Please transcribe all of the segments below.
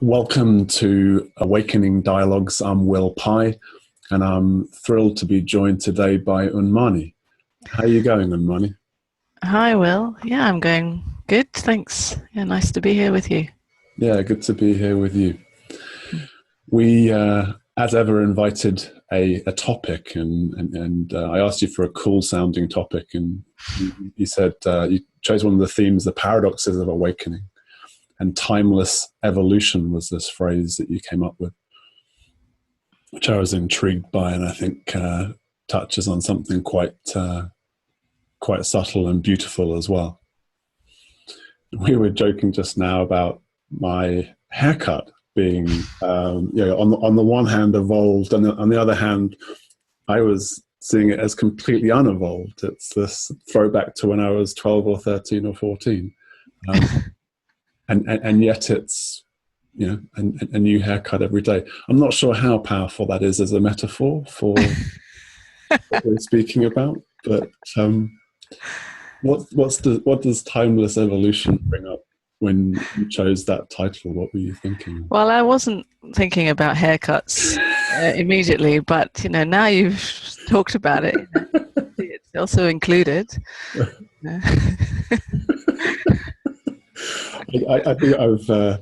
Welcome to Awakening Dialogues. I'm Will Pye, and I'm thrilled to be joined today by Unmani. How are you going, Unmani? Hi, Will. Yeah, I'm going good, thanks. Yeah, nice to be here with you. Yeah, good to be here with you. We, as ever, invited a topic, and I asked you for a cool-sounding topic, and you said you chose one of the themes, the paradoxes of awakening. And timeless evolution was this phrase that you came up with, which I was intrigued by, and I think touches on something quite subtle and beautiful as well. We were joking just now about my haircut being, on the one hand evolved, and on the other hand, I was seeing it as completely unevolved. It's this throwback to when I was 12 or 13 or 14. And yet it's, a new haircut every day. I'm not sure how powerful that is as a metaphor for what we're speaking about, but what does timeless evolution bring up when you chose that title? What were you thinking? Well, I wasn't thinking about haircuts immediately, but now you've talked about it, it's also included. I think I've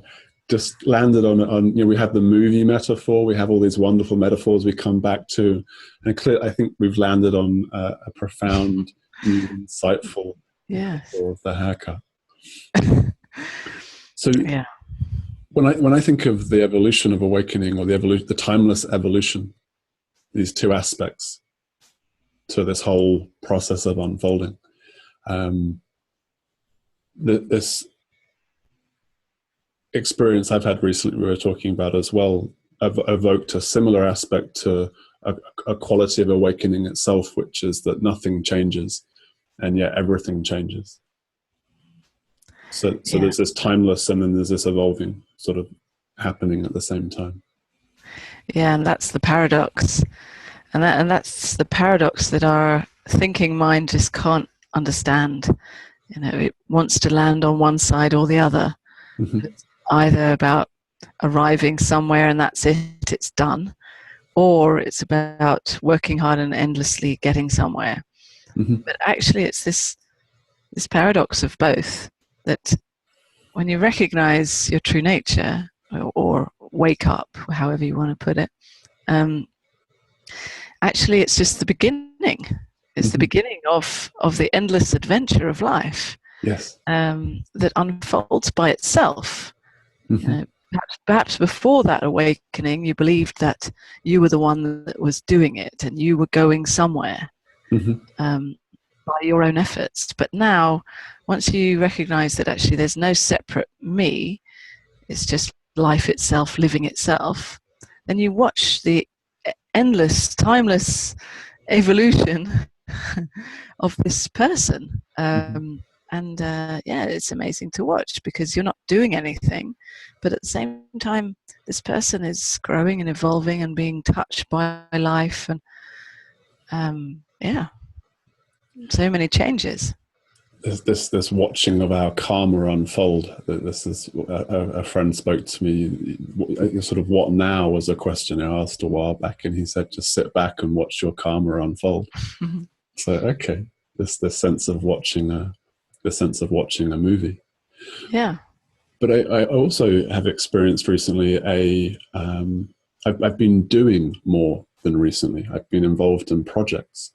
just landed on we have the movie metaphor, we have all these wonderful metaphors we come back to, and I think we've landed on a profound, insightful metaphor of the haircut. So yeah. When I think of the evolution of awakening, or the timeless evolution, these two aspects to this whole process of unfolding, this experience I've had recently, we were talking about as well, evoked a similar aspect to a quality of awakening itself, which is that nothing changes, and yet everything changes. So there's this timeless, and then there's this evolving sort of happening at the same time. Yeah, and that's the paradox, and that's the paradox that our thinking mind just can't understand. It wants to land on one side or the other. Mm-hmm. It's either about arriving somewhere and that's it, it's done, or it's about working hard and endlessly getting somewhere. Mm-hmm. But actually it's this paradox of both, that when you recognize your true nature, or wake up, however you want to put it, actually it's just the beginning. It's the beginning of the endless adventure of life. Yes. That unfolds by itself. Mm-hmm. Perhaps before that awakening, you believed that you were the one that was doing it, and you were going somewhere. Mm-hmm. By your own efforts. But now, once you recognize that actually there's no separate me, it's just life itself living itself, then you watch the endless, timeless evolution of this person. It's amazing to watch, because you're not doing anything, but at the same time this person is growing and evolving and being touched by life, and so many changes. There's this watching of our karma unfold. This is a friend spoke to me. Sort of what now was a question I asked a while back, and he said, just sit back and watch your karma unfold. Mm-hmm. So okay, this sense of watching a movie. Yeah. But I also have experienced recently I've been doing more than recently. I've been involved in projects.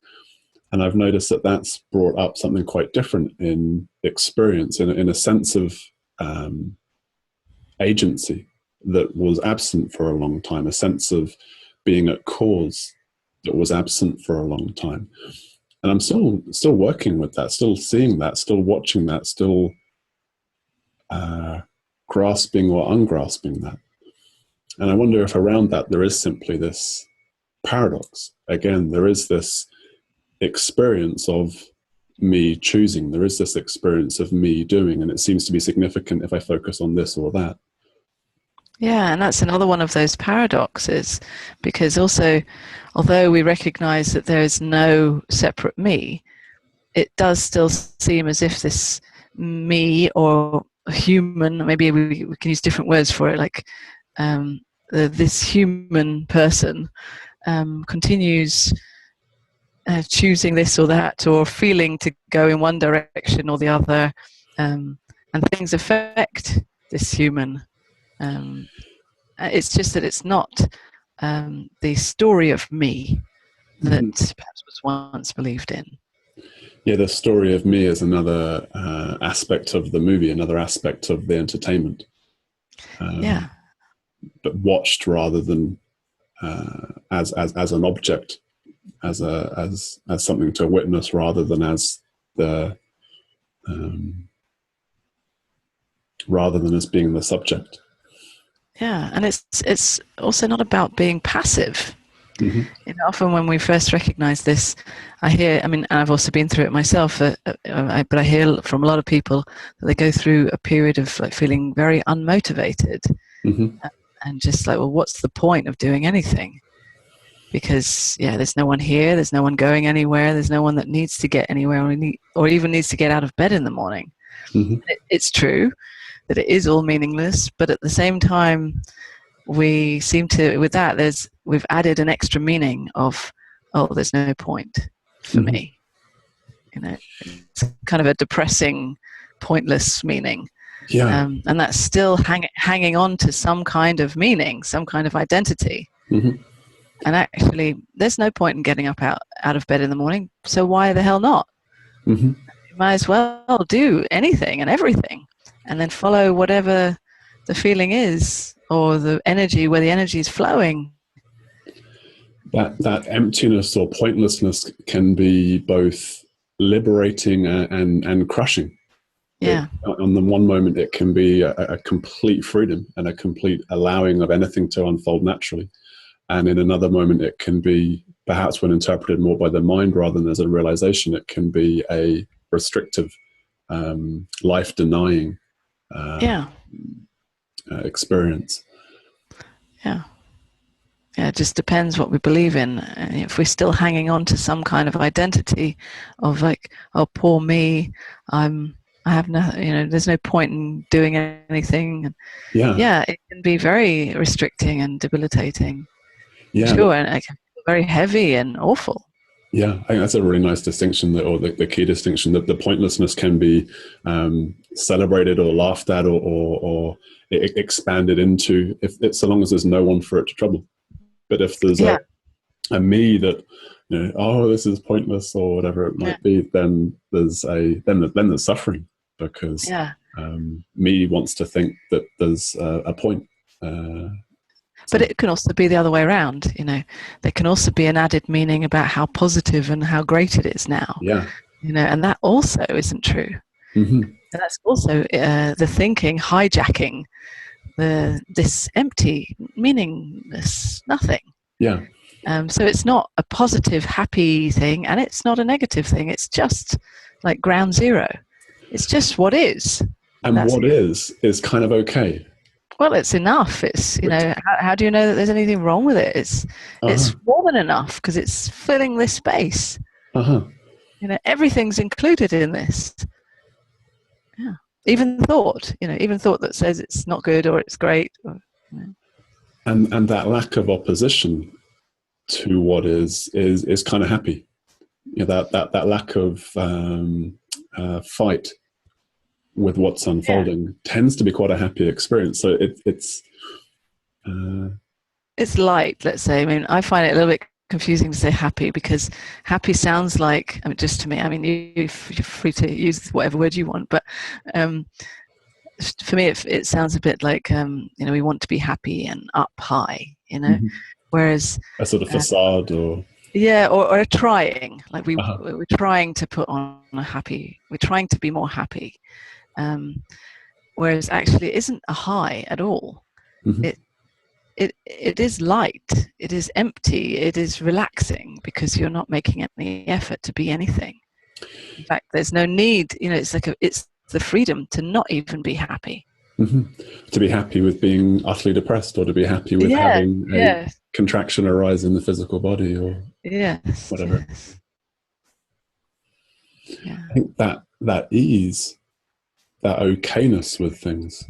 And I've noticed that that's brought up something quite different in experience, in a sense of agency that was absent for a long time, a sense of being at cause that was absent for a long time. And I'm still working with that, still seeing that, still watching that, still grasping or ungrasping that. And I wonder if around that there is simply this paradox. Again, there is this experience of me choosing, there is this experience of me doing, and it seems to be significant if I focus on this or that. Yeah, and that's another one of those paradoxes, because also, although we recognize that there is no separate me, it does still seem as if this me, or human, maybe we can use different words for it, like this human person continues choosing this or that, or feeling to go in one direction or the other, and things affect this human. It's just that it's not the story of me that perhaps was once believed in. Yeah, the story of me is another aspect of the movie, another aspect of the entertainment. But watched rather than as an object, as something to witness, rather than as being the subject. Yeah, and it's also not about being passive. You know, often when we first recognize this, I've also been through it myself, but I hear from a lot of people that they go through a period of like feeling very unmotivated, and just like, well, what's the point of doing anything? Because there's no one here, there's no one going anywhere, there's no one that needs to get anywhere or even needs to get out of bed in the morning. It's true that it is all meaningless, but at the same time, we seem to, with that, we've added an extra meaning of, there's no point for me. You know, it's kind of a depressing, pointless meaning. Yeah. And that's still hanging on to some kind of meaning, some kind of identity. And actually, there's no point in getting up out of bed in the morning, so why the hell not? You might as well do anything and everything, and then follow whatever the feeling is, or the energy, where the energy is flowing. That emptiness or pointlessness can be both liberating and crushing. Yeah. On the one moment, it can be a complete freedom and a complete allowing of anything to unfold naturally. And in another moment, it can be, perhaps when interpreted more by the mind rather than as a realization, it can be a restrictive, life-denying experience. Yeah, it just depends what we believe in. And if we're still hanging on to some kind of identity of like, oh, poor me, I have nothing, there's no point in doing anything. It can be very restricting and debilitating. Sure, and it can be very heavy and awful. Yeah, I think that's a really nice distinction, or the key distinction, that the pointlessness can be celebrated or laughed at or expanded into, so long as there's no one for it to trouble. But if there's a me that, this is pointless or whatever it might be, then there's suffering, because me wants to think that there's a point. But it can also be the other way around. There can also be an added meaning about how positive and how great it is now. And that also isn't true. And that's also the thinking hijacking this empty, meaningless nothing. So it's not a positive, happy thing, and it's not a negative thing. It's just like ground zero. It's just what is. And what is kind of okay. Well, it's enough. It's, how do you know that there's anything wrong with it? It's more than enough, because it's filling this space. Everything's included in this. Yeah. Even thought that says it's not good or it's great. And that lack of opposition to what is kind of happy. That lack of fight with what's unfolding tends to be quite a happy experience. So it's light, let's say. I find it a little bit confusing to say happy, because happy sounds like, just to me, you're free to use whatever word you want, but for me it sounds a bit like we want to be happy and up high, whereas a sort of facade or or trying, like we're trying to put on a happy, we're trying to be more happy. Whereas actually it isn't a high at all. It is light, it is empty, it is relaxing, because you're not making any effort to be anything. In fact, there's no need, it's the freedom to not even be happy. To be happy with being utterly depressed, or to be happy with having a contraction arise in the physical body, or whatever. I think that ease that okayness with things.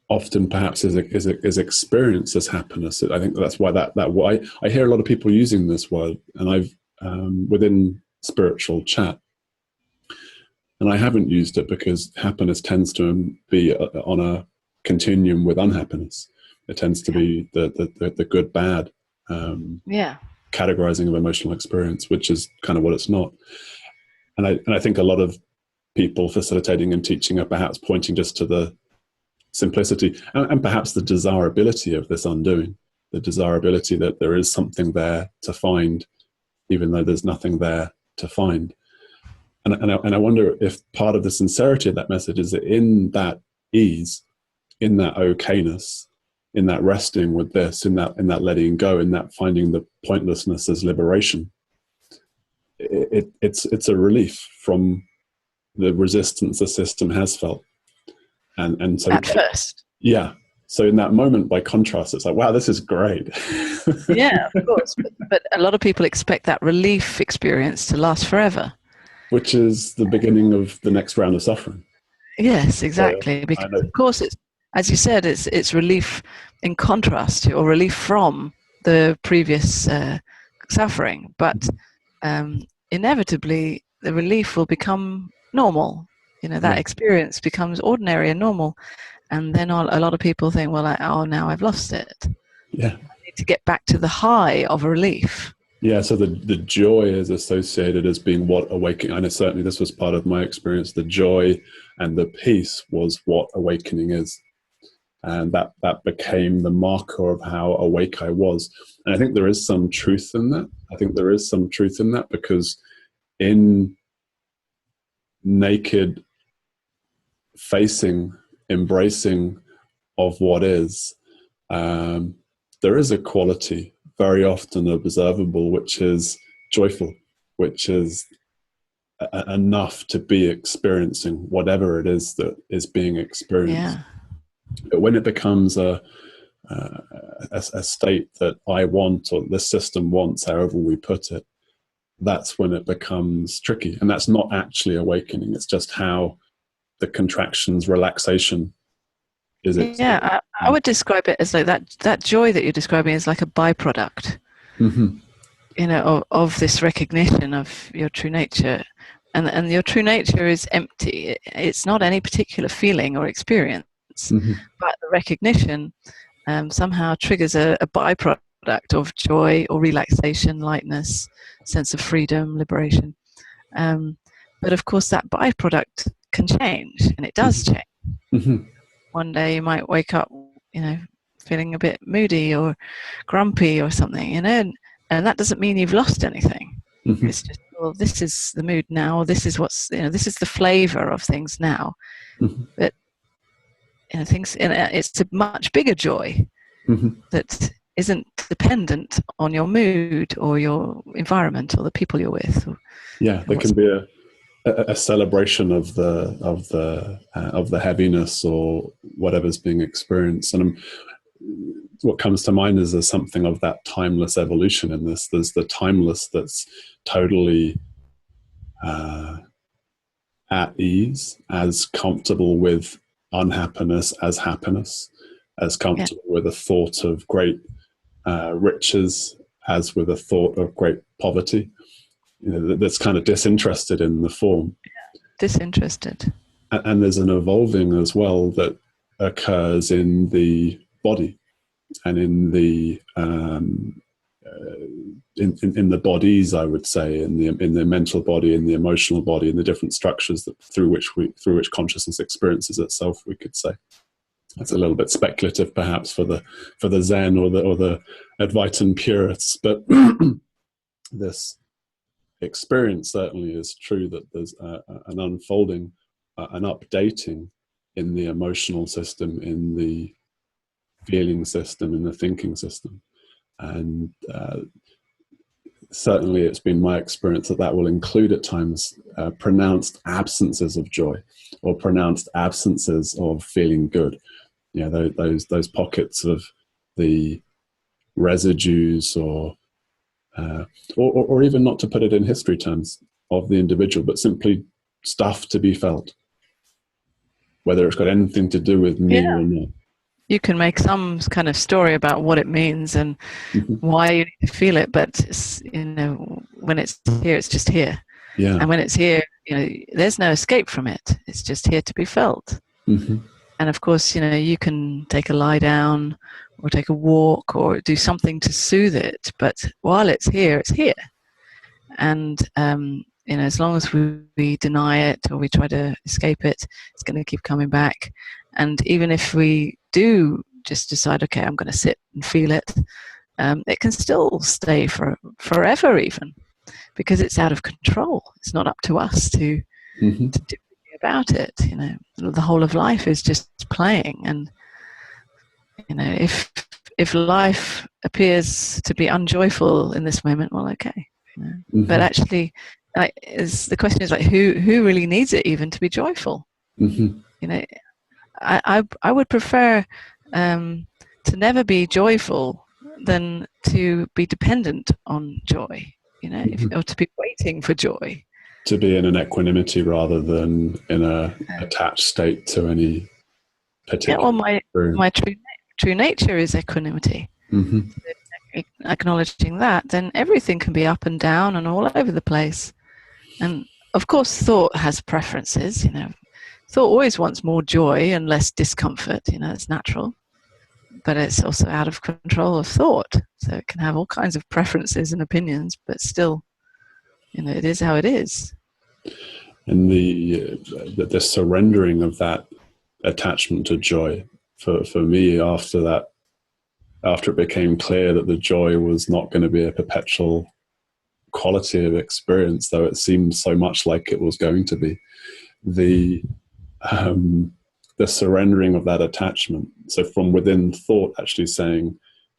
Often perhaps is experienced as happiness. I think that's why that why I hear a lot of people using this word, and I've within spiritual chat, and I haven't used it because happiness tends to be on a continuum with unhappiness. It tends to be the good bad categorizing of emotional experience, which is kind of what it's not. And I think a lot of people facilitating and teaching are perhaps pointing just to the simplicity and perhaps the desirability of this undoing, the desirability that there is something there to find, even though there's nothing there to find. And I wonder if part of the sincerity of that message is that in that ease, in that okayness, in that resting with this, in that letting go, in that finding the pointlessness as liberation, it's a relief from the resistance the system has felt. And so at first, yeah. So in that moment, by contrast, it's like, wow, this is great. Yeah, of course. But a lot of people expect that relief experience to last forever. Which is the beginning of the next round of suffering. Yes, exactly. So, because of course, it's, as you said, it's relief in contrast to, or relief from the previous suffering. But inevitably, the relief will become normal. That experience becomes ordinary and normal. And then a lot of people think, well, now I've lost it. Yeah. I need to get back to the high of relief. Yeah, so the joy is associated as being what awakening. I know certainly this was part of my experience. The joy and the peace was what awakening is. And that became the marker of how awake I was. And I think there is some truth in that. I think there is some truth in that, because in naked facing, embracing of what is, there is a quality very often observable, which is joyful, which is enough to be experiencing whatever it is that is being experienced. Yeah. But when it becomes a state that I want, or the system wants, however we put it, that's when it becomes tricky. And that's not actually awakening. It's just how the contractions, relaxation is. Yeah, I would describe it as like that joy that you're describing is like a byproduct, of this recognition of your true nature. And your true nature is empty. It's not any particular feeling or experience, but the recognition somehow triggers a byproduct of joy or relaxation, lightness, sense of freedom, liberation. But of course, that byproduct can change, and it does change. One day you might wake up, feeling a bit moody or grumpy or something, and that doesn't mean you've lost anything. It's just, well, this is the mood now. This is this is the flavor of things now. But it's a much bigger joy that isn't dependent on your mood or your environment or the people you're with. Yeah, there can be a celebration of the heaviness or whatever's being experienced. And what comes to mind is there's something of that timeless evolution in this. There's the timeless that's totally at ease, as comfortable with unhappiness as happiness, as comfortable with a thought of great riches as with a thought of great poverty. That's kind of disinterested in the form. Disinterested. And there's an evolving as well that occurs in the body and in the in the bodies, I would say, in the mental body, in the emotional body, in the different structures through which consciousness experiences itself, we could say. That's a little bit speculative, perhaps, for the Zen or the Advaitin purists, but this experience certainly is true, that there's an unfolding, an updating in the emotional system, in the feeling system, in the thinking system. And certainly it's been my experience that will include at times pronounced absences of joy or pronounced absences of feeling good. Those pockets of the residues or even, not to put it in history terms, of the individual, but simply stuff to be felt, whether it's got anything to do with me or not. You can make some kind of story about what it means and why you need to feel it, but when it's here, it's just here. Yeah. And when it's here, there's no escape from it. It's just here to be felt. Mm-hmm. And of course, you can take a lie down or take a walk or do something to soothe it. But while it's here, it's here. And as long as we deny it or we try to escape it, it's going to keep coming back. And even if we do just decide, okay, I'm going to sit and feel it, it can still stay for forever even, because it's out of control. It's not up to us to do anything about it. The whole of life is just playing. And if life appears to be unjoyful in this moment, well, okay. But actually, the question is who really needs it even to be joyful? I would prefer to never be joyful than to be dependent on joy, or to be waiting for joy. To be in an equanimity rather than in a attached state to any particular. Yeah, well, my true nature is equanimity. Acknowledging that, then everything can be up and down and all over the place. And of course, thought has preferences. Thought always wants more joy and less discomfort. It's natural, but it's also out of control of thought. So it can have all kinds of preferences and opinions, but still, it is how it is. And the surrendering of that attachment to joy for me after it became clear that the joy was not going to be a perpetual quality of experience, though it seemed so much like it was going to be, the surrendering of that attachment. So from within thought, actually saying,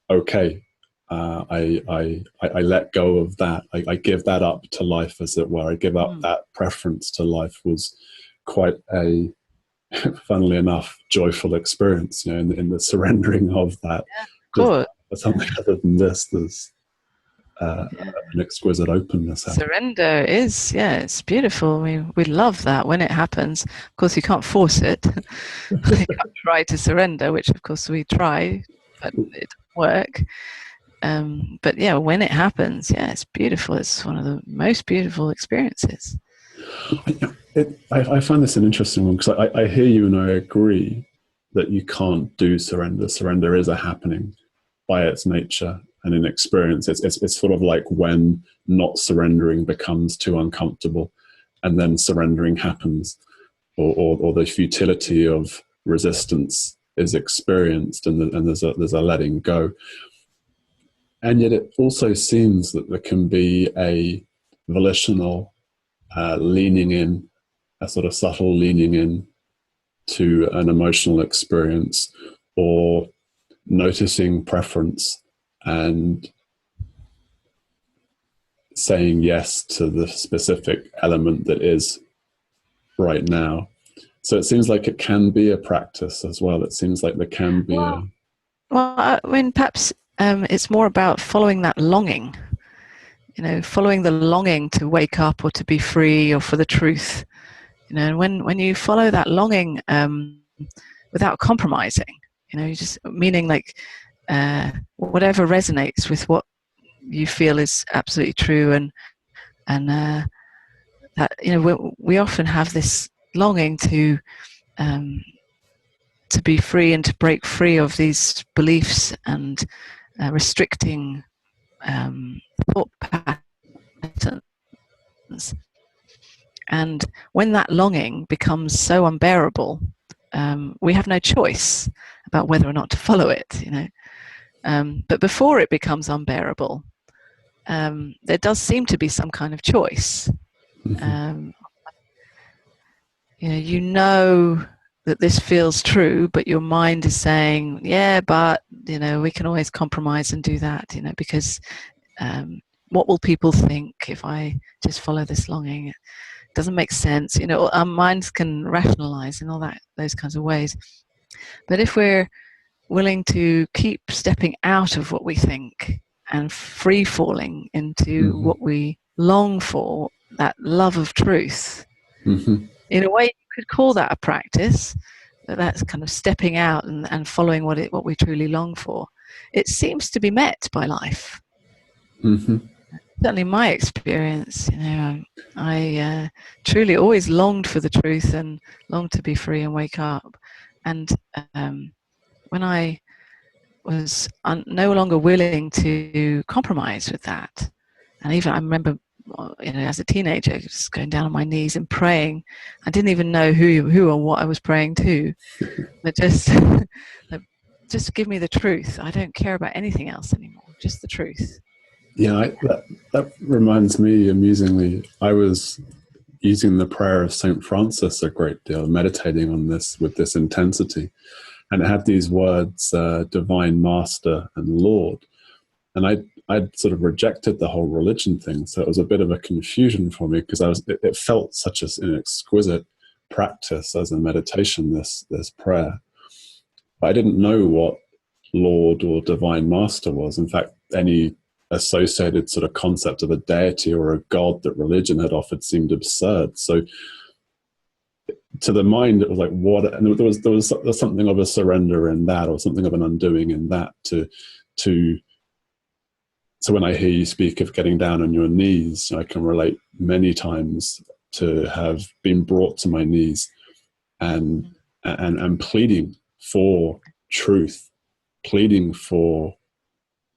okay, I let go of that. I give that up to life, as it were. I give up that preference to life, was quite a, funnily enough, joyful experience, in the surrendering of that. Good. Something other than this, there's an exquisite openness. Surrender is, it's beautiful. We love that when it happens. Of course, you can't force it. You can't try to surrender, which of course we try, but it doesn't work. But when it happens, it's beautiful. It's one of the most beautiful experiences. I find this an interesting one, because I hear you and I agree that you can't do surrender. Surrender is a happening by its nature and in experience. It's sort of like when not surrendering becomes too uncomfortable, and then surrendering happens, or the futility of resistance is experienced, and there's a letting go. And yet it also seems that there can be a volitional leaning in, a sort of subtle leaning in to an emotional experience, or noticing preference and saying yes to the specific element that is right now. So it seems like it can be a practice as well. It seems like there can be Well, I mean, perhaps it's more about following that longing, following the longing to wake up or to be free or for the truth. And when you follow that longing without compromising, you just, meaning like whatever resonates with what you feel is absolutely true, and that we often have this longing to be free and to break free of these beliefs and restricting thought patterns. And when that longing becomes so unbearable, we have no choice about whether or not to follow it. But before it becomes unbearable, there does seem to be some kind of choice. You know that this feels true, but your mind is saying, but we can always compromise and do that, because what will people think if I just follow this longing? It doesn't make sense. Our minds can rationalize in those kinds of ways. But if we're willing to keep stepping out of what we think and free falling into what we long for, that love of truth, Mm-hmm. In a way, you could call that a practice, but that's kind of stepping out and following what we truly long for. It seems to be met by life. Mm-hmm. Certainly, my experience, I truly always longed for the truth and longed to be free and wake up. And when I was no longer willing to compromise with that, and even I remember, as a teenager, just going down on my knees and praying. I didn't even know who or what I was praying to, but just like, just give me the truth. I don't care about anything else anymore. Just the truth. Yeah, that reminds me, amusingly, I was using the prayer of St. Francis a great deal, meditating on this with this intensity. And it had these words, divine master and Lord. And I'd sort of rejected the whole religion thing. So it was a bit of a confusion for me because it felt such an exquisite practice as a meditation, this prayer. But I didn't know what Lord or divine master was. In fact, any associated sort of concept of a deity or a god that religion had offered seemed absurd. So to the mind, it was like, what? And there was something of a surrender in that, or something of an undoing in that. So when I hear you speak of getting down on your knees, I can relate many times to have been brought to my knees and pleading for truth, pleading for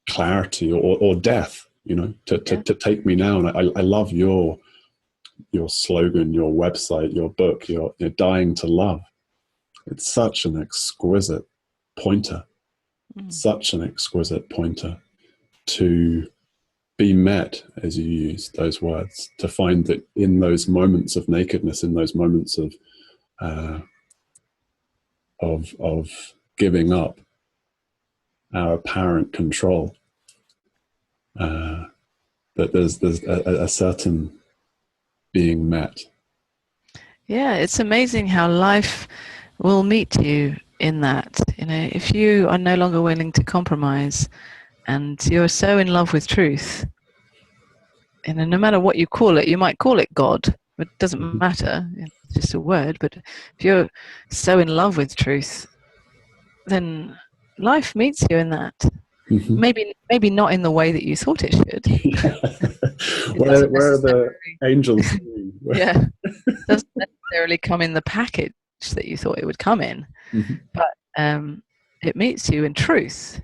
clarity or death, to take me now. And I love your slogan, your website, your book, your Dying to Love. It's such an exquisite pointer, such an exquisite pointer to be met, as you use those words, to find that in those moments of nakedness, in those moments of giving up our apparent control, that there's a certain being met. Yeah, it's amazing how life will meet you in that. If you are no longer willing to compromise and you're so in love with truth, no matter what you call it, you might call it God, but it doesn't matter. It's just a word. But if you're so in love with truth, then life meets you in that. Mm-hmm. Maybe not in the way that you thought it should. Where are the angels? Yeah, it doesn't necessarily come in the package that you thought it would come in, mm-hmm. but it meets you in truth.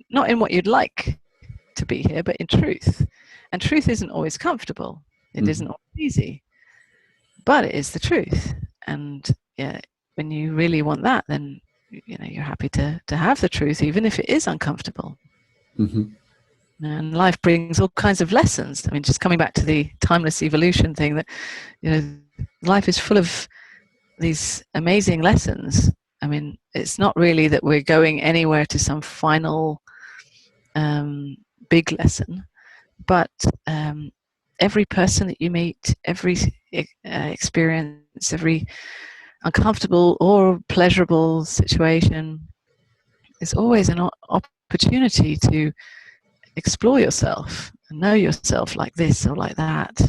Not in what you'd like to be here, but in truth. And truth isn't always comfortable. It isn't always easy, but it is the truth. And yeah, when you really want that, then you're happy to have the truth, even if it is uncomfortable. Mm-hmm. And life brings all kinds of lessons. I mean, just coming back to the timeless evolution thing, that life is full of these amazing lessons. I mean, it's not really that we're going anywhere to some final big lesson, but every person that you meet, every experience, every uncomfortable or pleasurable situation is always an opportunity to explore yourself and know yourself like this or like that,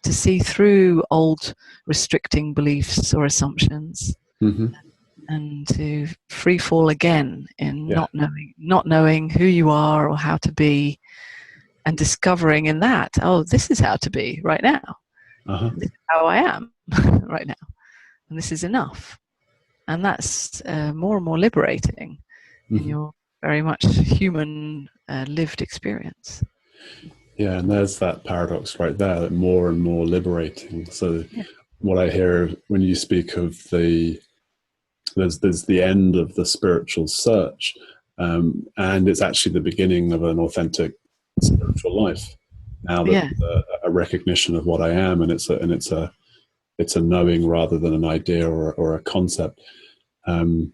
to see through old restricting beliefs or assumptions, and to free fall again in not knowing who you are or how to be, and discovering in that, oh, this is how to be right now. This is how I am right now, and this is enough. And that's more and more liberating in your very much human lived experience. Yeah, and there's that paradox right there, that more and more liberating. So what I hear when you speak of there's the end of the spiritual search, and it's actually the beginning of an authentic spiritual life. Now that a recognition of what I am, and it's a knowing rather than an idea or a concept. And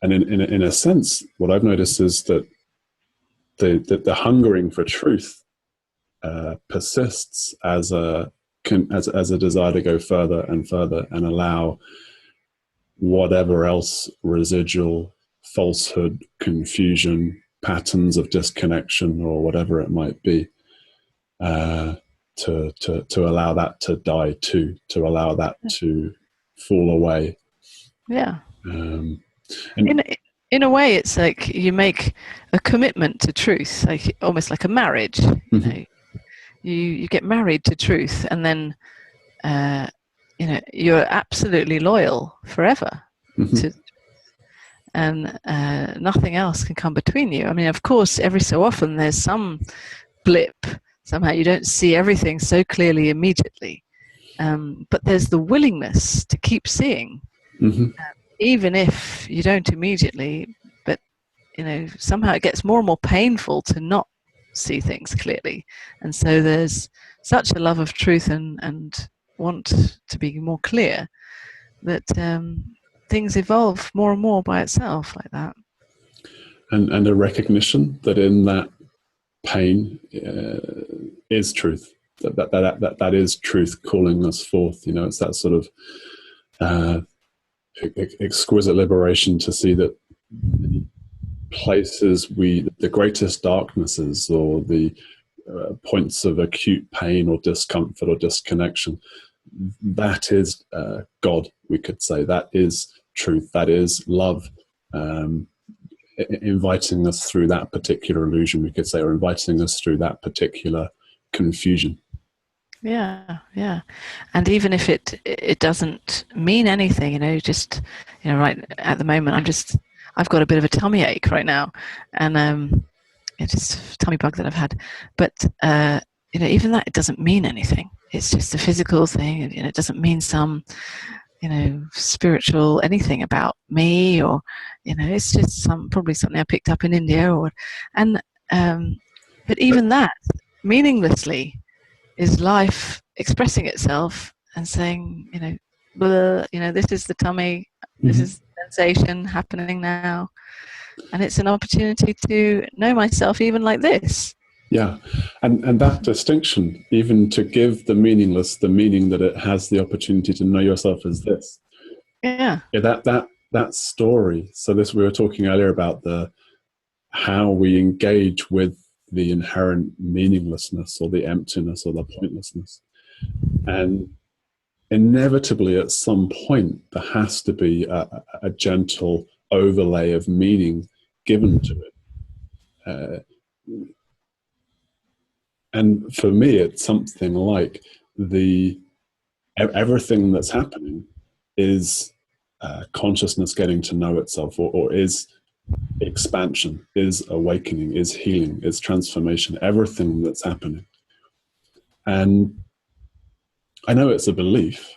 in a sense, what I've noticed is that the hungering for truth persists as a desire to go further and further and allow whatever else residual falsehood, confusion, patterns of disconnection, or whatever it might be, to allow that to die too, to allow that to fall away. Yeah. And in a way, it's like you make a commitment to truth, like almost like a marriage. You know, you get married to truth, and then you're absolutely loyal forever to, and nothing else can come between you. I mean, of course, every so often there's some blip. Somehow you don't see everything so clearly immediately, but there's the willingness to keep seeing, even if you don't immediately. But somehow it gets more and more painful to not see things clearly, and so there's such a love of truth and want to be more clear that things evolve more and more by itself like that. And a recognition that in that pain is truth. That is truth calling us forth. It's that sort of exquisite liberation to see that many places the greatest darknesses or the points of acute pain or discomfort or disconnection, that is God, we could say. That is truth. That is love, inviting us through that particular illusion, we could say, or inviting us through that particular confusion. Yeah. And even if it doesn't mean anything, just right at the moment, I've got a bit of a tummy ache right now, and it's just a tummy bug that I've had. But even that, it doesn't mean anything. It's just a physical thing, and it doesn't mean some spiritual anything about me, or it's just probably something I picked up in India, but even that, meaninglessly, is life expressing itself and saying, this is the tummy, this is sensation happening now, and it's an opportunity to know myself even like this. Yeah, and that distinction, even to give the meaningless the meaning that it has the opportunity to know yourself as this. Yeah. That story. So this, we were talking earlier about how we engage with the inherent meaninglessness or the emptiness or the pointlessness, and inevitably at some point there has to be a gentle overlay of meaning given to it. And for me, it's something like everything that's happening is consciousness getting to know itself, or is expansion, is awakening, is healing, is transformation, everything that's happening. And I know it's a belief.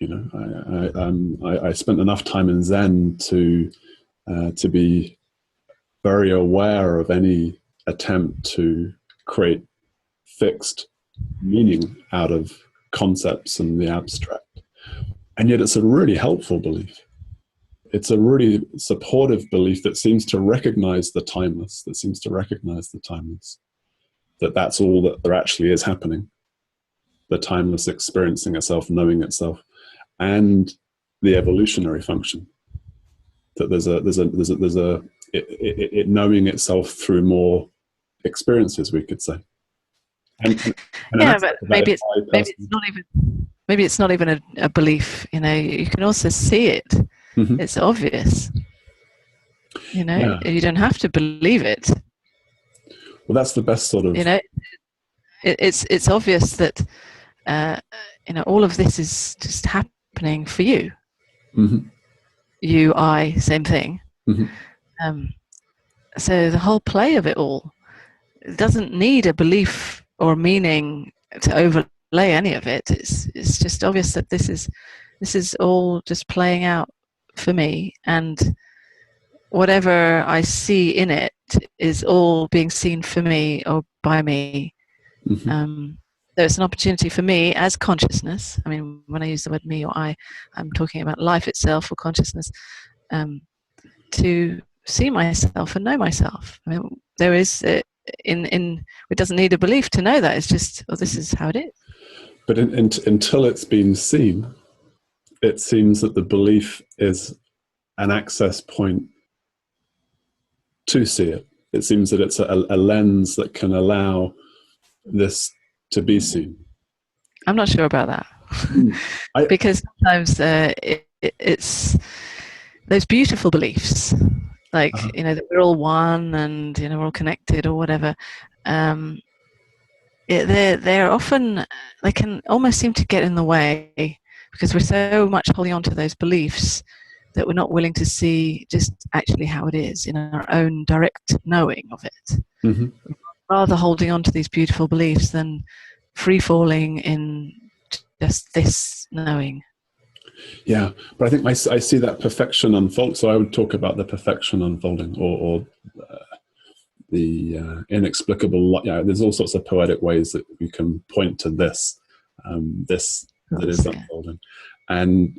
I spent enough time in Zen to be very aware of any attempt to create fixed meaning out of concepts and the abstract. And yet it's a really helpful belief. It's a really supportive belief that seems to recognize the timeless, that that's all that there actually is happening, the timeless experiencing itself, knowing itself, and the evolutionary function, that there's it knowing itself through more experiences, we could say. And yeah, but maybe it's not even a belief. You can also see it. It's obvious. You don't have to believe it. Well, that's the best sort of. It's obvious that all of this is just happening for you. You, I, same thing. So the whole play of it all doesn't need a belief or meaning to overlay any of it. It's just obvious that this is all just playing out for me, and whatever I see in it is all being seen for me or by me. So it's an opportunity for me as consciousness. I mean, when I use the word me or I'm talking about life itself or consciousness, to see myself and know myself. I mean, there is it doesn't need a belief to know that. It's just, this is how it is. But until it's been seen, it seems that the belief is an access point to see it. It seems that it's a lens that can allow this to be seen. I'm not sure about that. Because sometimes it's those beautiful beliefs, like, that we're all one and, we're all connected or whatever. They're often, they can almost seem to get in the way because we're so much holding on to those beliefs that we're not willing to see just actually how it is in our own direct knowing of it. Rather holding on to these beautiful beliefs than free falling in just this knowing. Yeah, but I think I see that perfection unfold. So I would talk about the perfection unfolding, or the inexplicable. There's all sorts of poetic ways that we can point to this that is unfolding, and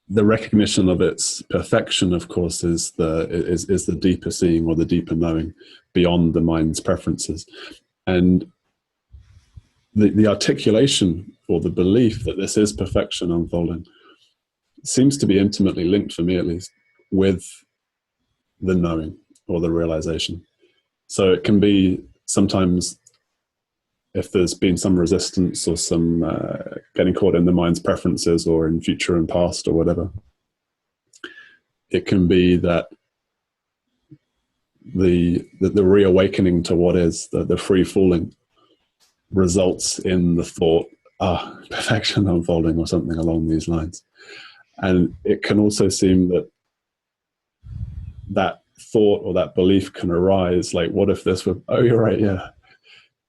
the recognition of its perfection, of course, is the deeper seeing or the deeper knowing beyond the mind's preferences, and the articulation or the belief that this is perfection unfolding seems to be intimately linked, for me at least, with the knowing or the realization. So it can be sometimes, if there's been some resistance or some getting caught in the mind's preferences or in future and past or whatever, it can be that the reawakening to what is, the free falling, results in the thought, perfection unfolding, or something along these lines. And it can also seem that thought or that belief can arise, like, what if this were, oh, you're right, yeah,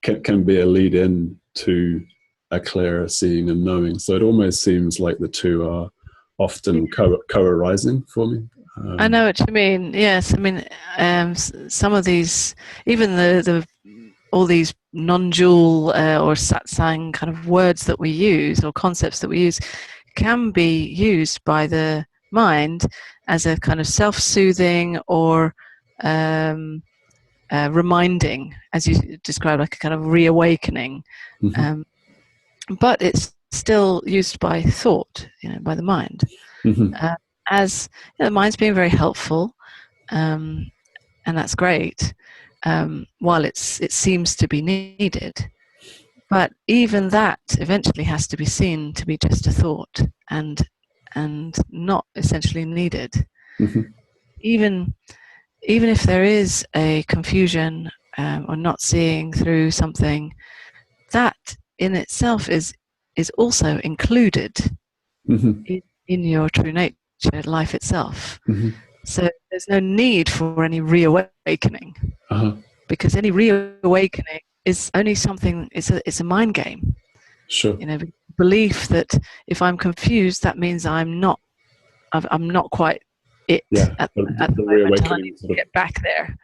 can be a lead in to a clearer seeing and knowing. So it almost seems like the two are often co-arising for me. I know what you mean. Yes, I mean, some of these, even all these non-dual or satsang kind of words that we use or concepts that we use can be used by the mind as a kind of self-soothing or reminding, as you described, like a kind of reawakening. But it's still used by thought, by the mind. As the mind's being very helpful, and that's great, while it seems to be needed. But even that eventually has to be seen to be just a thought and not essentially needed. Even if there is a confusion or not seeing through something, that in itself is also included in your true nature, life itself. So there's no need for any reawakening, because any reawakening is only something. It's a mind game. Sure. Belief that if I'm confused, that means I'm not quite it. Yeah. At the the reawakening. I need to get back there.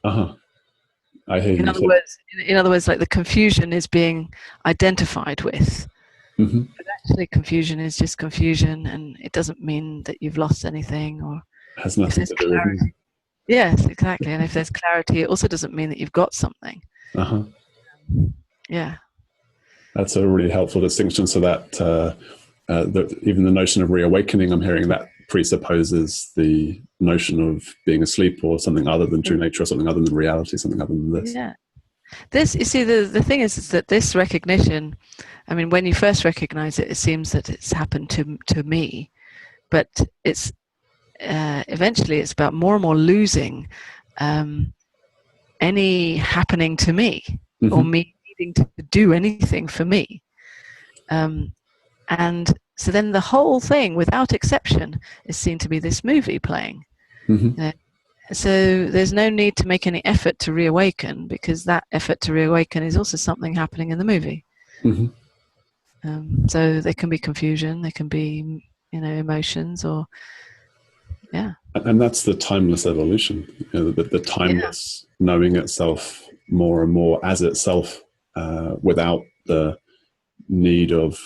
I hear you. In other words, like the confusion is being identified with. But actually, confusion is just confusion, and it doesn't mean that you've lost anything or has nothing to do with me. Yes, exactly. And if there's clarity, it also doesn't mean that you've got something. Yeah. That's a really helpful distinction. So that even the notion of reawakening, I'm hearing that presupposes the notion of being asleep or something other than true nature or something other than reality, something other than this. Yeah. This, you see, the thing is that this recognition, I mean, when you first recognize it, it seems that it's happened to me, but it's eventually it's about more and more losing any happening to me or me needing to do anything for me. And so then the whole thing, without exception, is seen to be this movie playing. So there's no need to make any effort to reawaken, because that effort to reawaken is also something happening in the movie. So there can be confusion, there can be, emotions, or and that's the timeless evolution, the timeless knowing itself more and more as itself, without the need of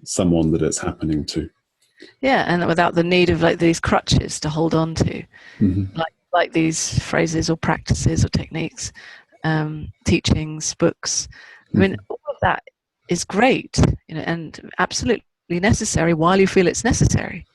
someone that it's happening to. And without the need of like these crutches to hold on to, like these phrases or practices or techniques, teachings, books. I mean, all of that is great, and absolutely necessary while you feel it's necessary.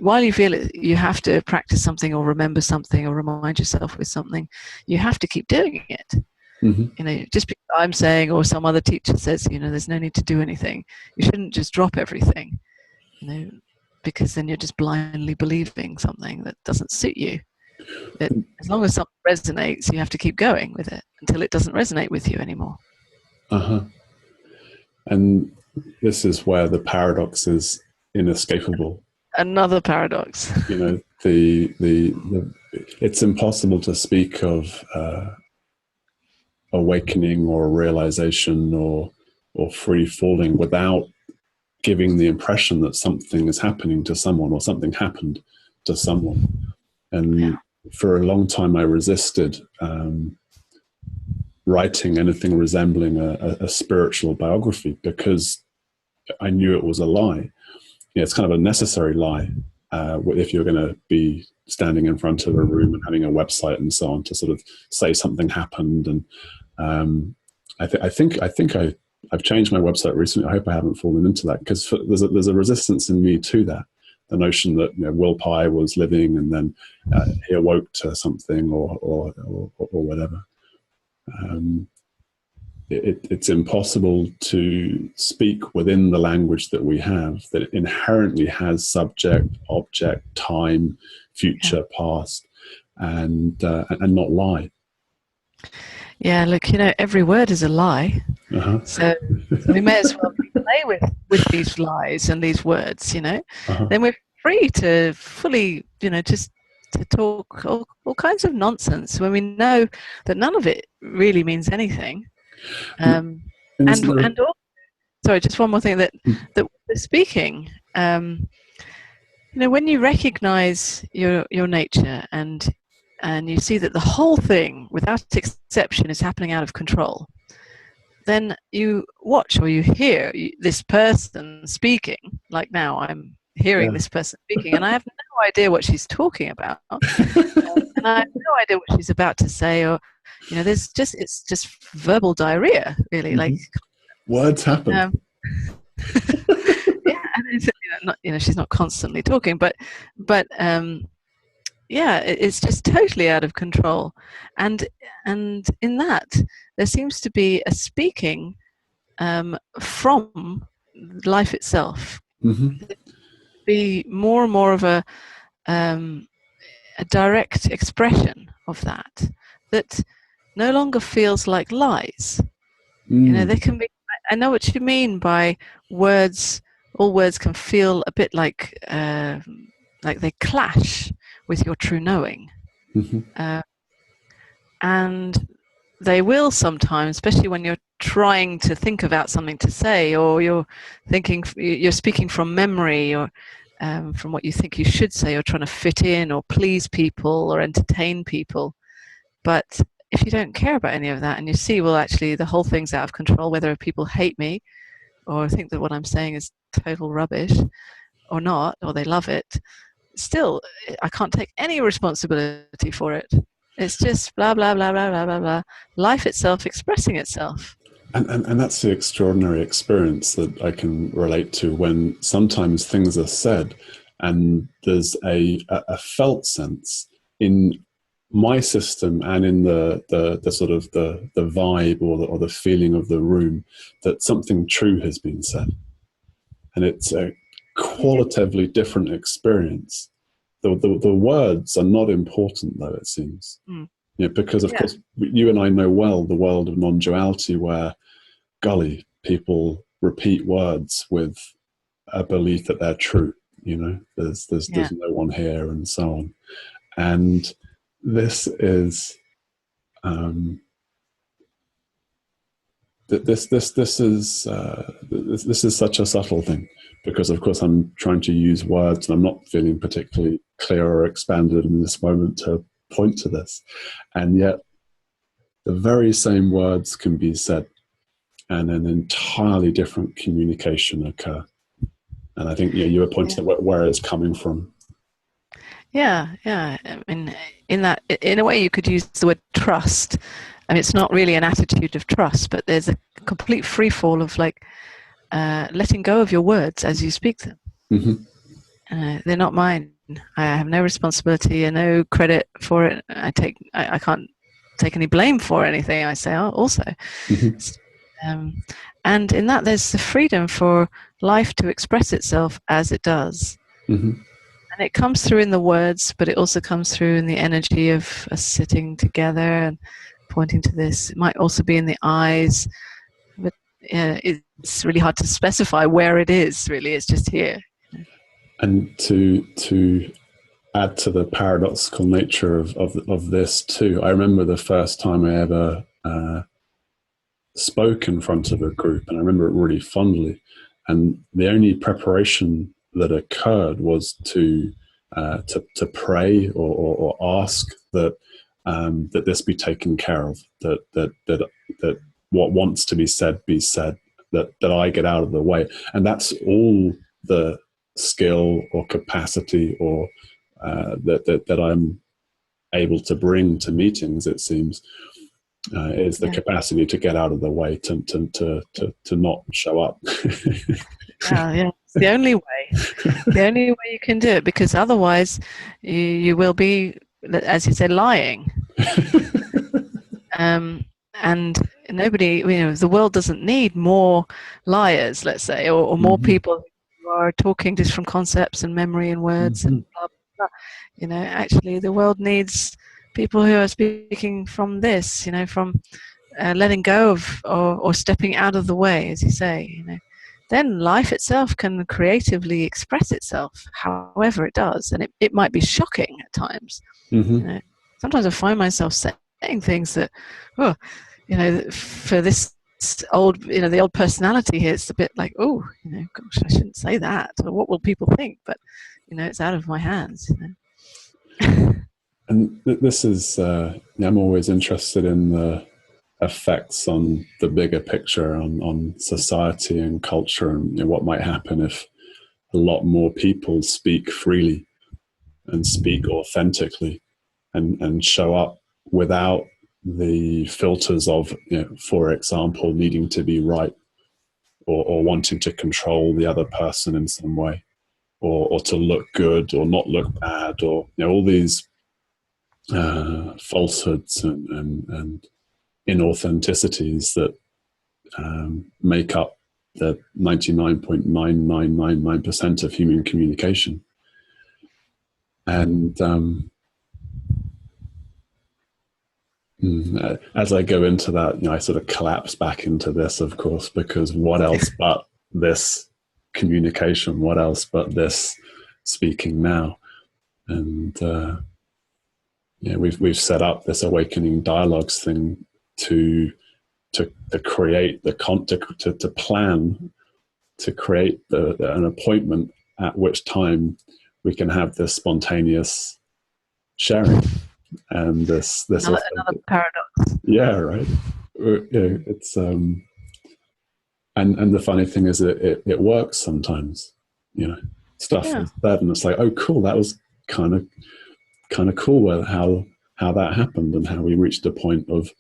While you feel it, you have to practice something or remember something or remind yourself with something. You have to keep doing it. Mm-hmm. Just because I'm saying or some other teacher says, there's no need to do anything, you shouldn't just drop everything, because then you're just blindly believing something that doesn't suit you. That as long as something resonates, you have to keep going with it until it doesn't resonate with you anymore. And this is where the paradox is inescapable. Another paradox. It's impossible to speak of awakening or realization or free falling without giving the impression that something is happening to someone or something happened to someone. And for a long time, I resisted writing anything resembling a spiritual biography because I knew it was a lie. It's kind of a necessary lie if you're going to be standing in front of a room and having a website and so on, to sort of say something happened. And I think I've changed my website recently. I hope I haven't fallen into that, because there's a resistance in me to that. The notion that Will Pye was living and then he awoke to something or whatever. It's impossible to speak within the language that we have, that inherently has subject, object, time, future, past, and not lie. Yeah, look, every word is a lie. So we may as well play with these lies and these words, Then we're free to fully, just to talk all kinds of nonsense when we know that none of it really means anything. Sorry, just one more thing, that speaking, when you recognize your nature and you see that the whole thing, without exception, is happening out of control, then you watch or you hear this person speaking. Like now, I'm hearing this person speaking, and I have no idea what she's talking about, and I have no idea what she's about to say, or it's just verbal diarrhea, really. Like words happen. And she's not constantly talking, but it's just totally out of control, and in that there seems to be a speaking from life itself. Be more and more of a direct expression of that no longer feels like lies. There can be, I know what you mean by words. All words can feel a bit like they clash with your true knowing. And they will sometimes, especially when you're trying to think about something to say, or you're speaking from memory, or from what you think you should say, or trying to fit in or please people or entertain people. But if you don't care about any of that, and you see, well, actually the whole thing's out of control, whether people hate me or think that what I'm saying is total rubbish or not, or they love it, still I can't take any responsibility for it. It's just blah blah blah blah blah blah blah, life itself expressing itself. And that's the extraordinary experience that I can relate to, when sometimes things are said and there's a felt sense in my system and in the sort of the vibe or the feeling of the room that something true has been said. And it's a qualitatively different experience. The words are not important, though, it seems. Because, of course, you and I know well the world of non-duality, where, golly, people repeat words with a belief that they're true. There's no one here, and so on. And this is this is such a subtle thing, because of course I'm trying to use words and I'm not feeling particularly clear or expanded in this moment to point to this, and yet the very same words can be said and an entirely different communication occur. And I think you were pointing at where it's coming from. Yeah. I mean, in a way, you could use the word trust. I mean, it's not really an attitude of trust, but there's a complete free fall of letting go of your words as you speak them. They're not mine. I have no responsibility and no credit for it. I can't take any blame for anything I say also. And in that, there's the freedom for life to express itself as it does. And it comes through in the words, but it also comes through in the energy of us sitting together and pointing to this. It might also be in the eyes, but it's really hard to specify where it is, really. It's just here. And to add to the paradoxical nature of this too, I remember the first time I ever spoke in front of a group, and I remember it really fondly. And the only preparation that occurred was to pray or ask that that this be taken care of, that what wants to be said be said, that I get out of the way, and that's all the skill or capacity or that I'm able to bring to meetings. It seems is the capacity to get out of the way, to not show up. Yeah, it's the only way. The only way you can do it, because otherwise you will be, as you said, lying. And nobody, the world doesn't need more liars, let's say, or more people who are talking just from concepts and memory and words and blah, blah, blah. Actually, the world needs people who are speaking from this, from letting go of or stepping out of the way, as you say. Then life itself can creatively express itself however it does, and it might be shocking at times. Sometimes I find myself saying things that, for this old, the old personality here, it's a bit like, gosh, I shouldn't say that, or what will people think? But it's out of my hands. And this is, I'm always interested in the effects on the bigger picture, on society and culture, and what might happen if a lot more people speak freely and speak authentically and show up without the filters of, for example, needing to be right or wanting to control the other person in some way, or to look good or not look bad, or all these falsehoods and inauthenticities that make up the 99.9999% of human communication. And as I go into that, I sort of collapse back into this, of course, because what else but this communication? What else but this speaking now? And we've set up this awakening dialogues thing to create the to plan to create an appointment at which time we can have this spontaneous sharing and this another paradox. Yeah, right. It's and the funny thing is it works sometimes. Stuff is said and it's like, oh, cool, that was kind of cool how that happened and how we reached a point of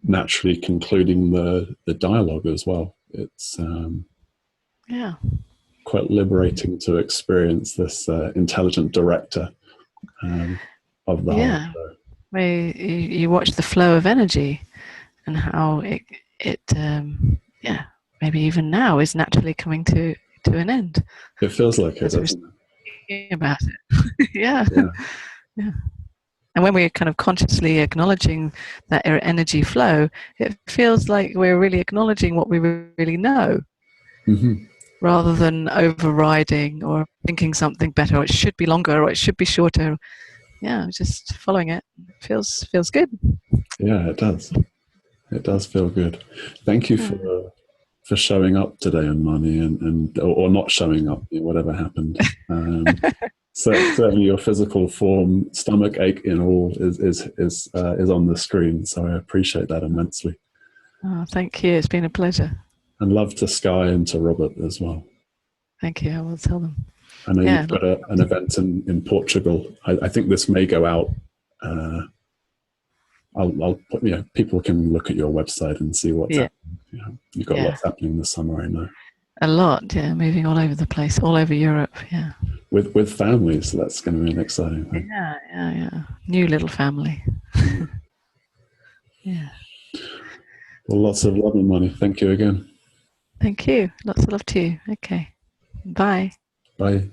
naturally concluding the dialogue as well. It's quite liberating to experience this intelligent director of the whole show. Where you watch the flow of energy and how it maybe even now is naturally coming to an end. It feels like it, doesn't it? About it. Yeah. And when we're kind of consciously acknowledging that energy flow, it feels like we're really acknowledging what we really know, rather than overriding or thinking something better, or it should be longer, or it should be shorter. Just following it. It feels good. Yeah, it does. It does feel good. Thank you for showing up today, Unmani, and or not showing up, whatever happened. So certainly your physical form, stomach ache in all is on the screen. So I appreciate that immensely. Oh, thank you. It's been a pleasure. And love to Sky and to Robert as well. Thank you. I will tell them. I know you've got an event in Portugal. I think this may go out. I'll put, people can look at your website and see what's happening. You've got lots happening this summer, I know. A lot, moving all over the place, all over Europe, With families, so that's going to be an exciting thing. Yeah. New little family. Yeah. Well, lots of love and money. Thank you again. Thank you. Lots of love to you. Okay. Bye. Bye.